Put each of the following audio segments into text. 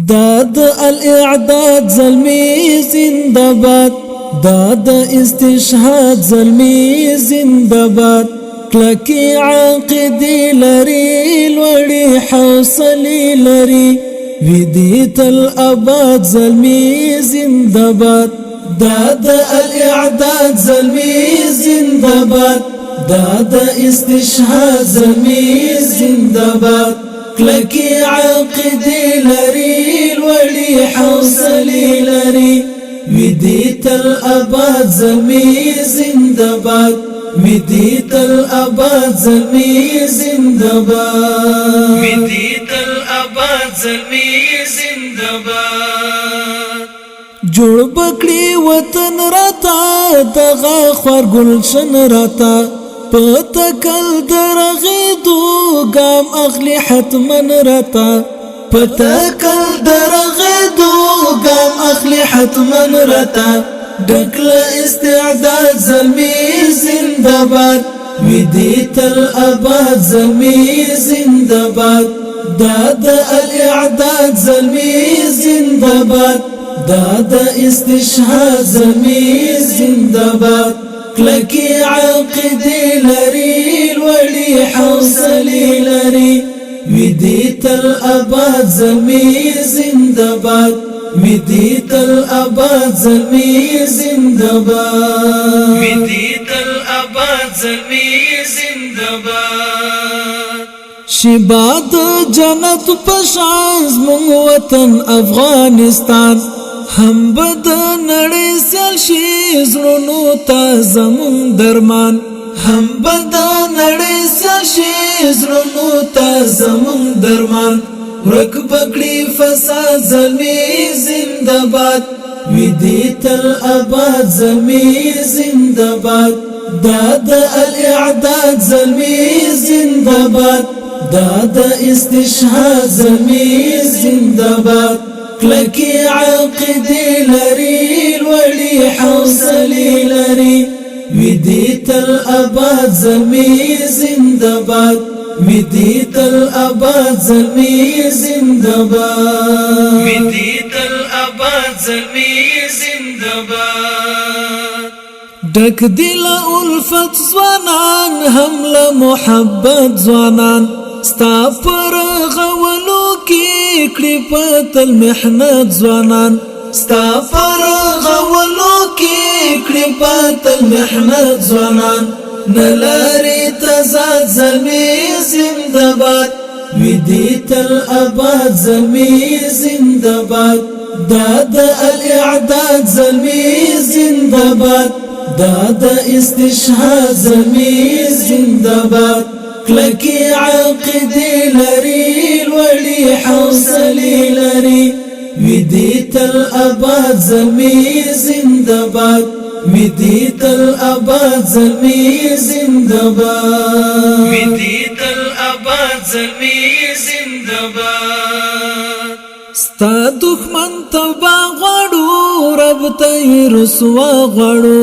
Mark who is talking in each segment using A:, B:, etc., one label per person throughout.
A: داد الاعداد زلمی زندباد، داد استشهاد زلمی زندباد. کلکی عقیدی لري لوړی حوصلی لري، ویدی تل اباد زلمی زندباد. داد الاعداد زلمی زندباد، داد استشهاد زلمی زندباد. کلکی عقیدی لري لوړی حوصلی لري، ویدی تل اباد زلمی زندباد. مدي تل اباد زلمی زندباد، مدي تل اباد زلمی زندباد. جوړ بکړي وطن راتا دغه خور گلشن راتا، پتکل درغیدو ګام اخلي حتمن راتا، پتکل درغیدو ګام اخلي حتمن راتا. ډکل استعداد زلمی زندباد، ویدی تل اباد زلمی زندباد. داد الاعداد زلمی زندباد، داد استشهاد زلمی زندباد. کلکی عقیدی لري لوړی حوصلی لري، ویدی تل اباد زلمی زندباد. مدي تل اباد زلمی زندباد، مدي تل اباد زلمی زندباد. شباد جنت پشانز مون وطن افغانستان، هم بد نړۍ سل شي زړونو ته زمون درمان، هم بد نړۍ سل شي زړونو ته زمون درمان. ورک بکړي فساد زلمی زندباد، ویدی تل اباد زلمی زندباد. داد الاعداد زلمی زندباد، داد استشهاد زلمی زندباد. کلکی عقیدی لري لوړی حوصلی لري، ویدی تل اباد زلمی زندباد. مدي تل اباد زلمی زندباد، مدي تل اباد زلمی زندباد. ډک دل الفت ځوانان حمله محبت ځوانان، ستا پر غولو کې کړي پتل محنت ځوانان، ستا پر غولو کې کړي پتل محنت ځوانان. نلاري تزاد زلمی زندباد، ویدی تل اباد زلمی زندباد. داد الاعداد زلمی زندباد، داد استشهاد زلمی زندباد. کلکی عقیدی لري لوړی حوصلی لري، ویدی تل اباد زلمی زندباد. مدي تل اباد زلمی زندباد، مدي تل اباد زلمی زندباد. ستا دښمن تبا غواړو رب ته رسوا غواړو،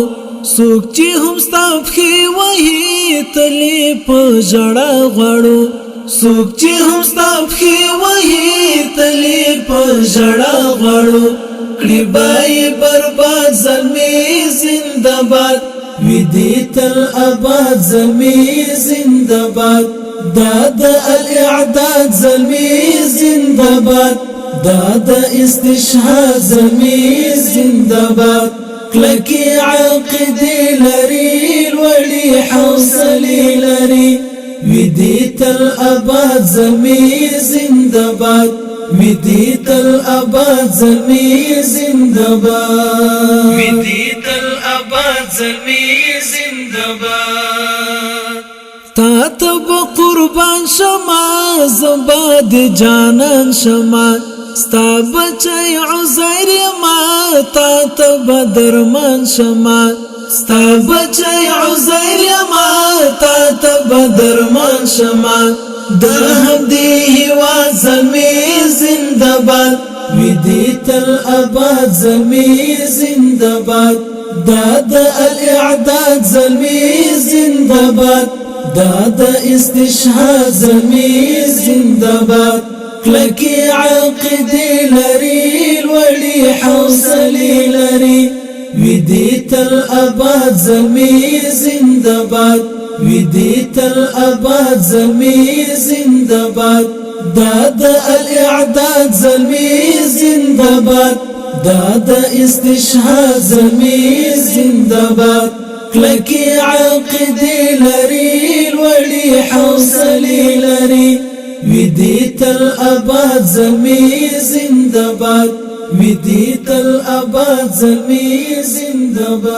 A: څوک چې هم ستا پښې وهي تلې په ژړا غواړو، څوک چې هم ستا پښې وهي تلې په ژړا غواړو. کړي بای برباد زلمی زندباد، ویدی تل اباد زلمی زندباد. داد الاعداد زلمی زندباد، داد استشهاد زلمی زندباد. کلکی عقیدی لري لوړی حوصلی لري، ویدی تل اباد زلمی زندباد. مدي تل اباد زلمی زندباد، مدي تل اباد زلمی زندباد. تا تب قربان شما زباد جانان شما، ستا بچي عزير ما تا تب درمان شما، ستا بچي عزير ما تا تب درمان شما. درهم دی هوا زلمی زندباد، ویدی تل اباد زلمی زندباد. داد الاعداد زلمی زندباد، دا استشهاد زلمی زندباد کلکی عقیدی لري الولی حوصلی لري ویدی تل اباد زلمی زندباد ویدی تل اباد زلمی زندباد دا الاعداد زلمی زندباد دا استشهاد زلمی زندباد کلکی عقیدی لري الولی حوصلی لري ویدی تل اباد زلمی زندباد ویدی تل اباد زلمی زندباد.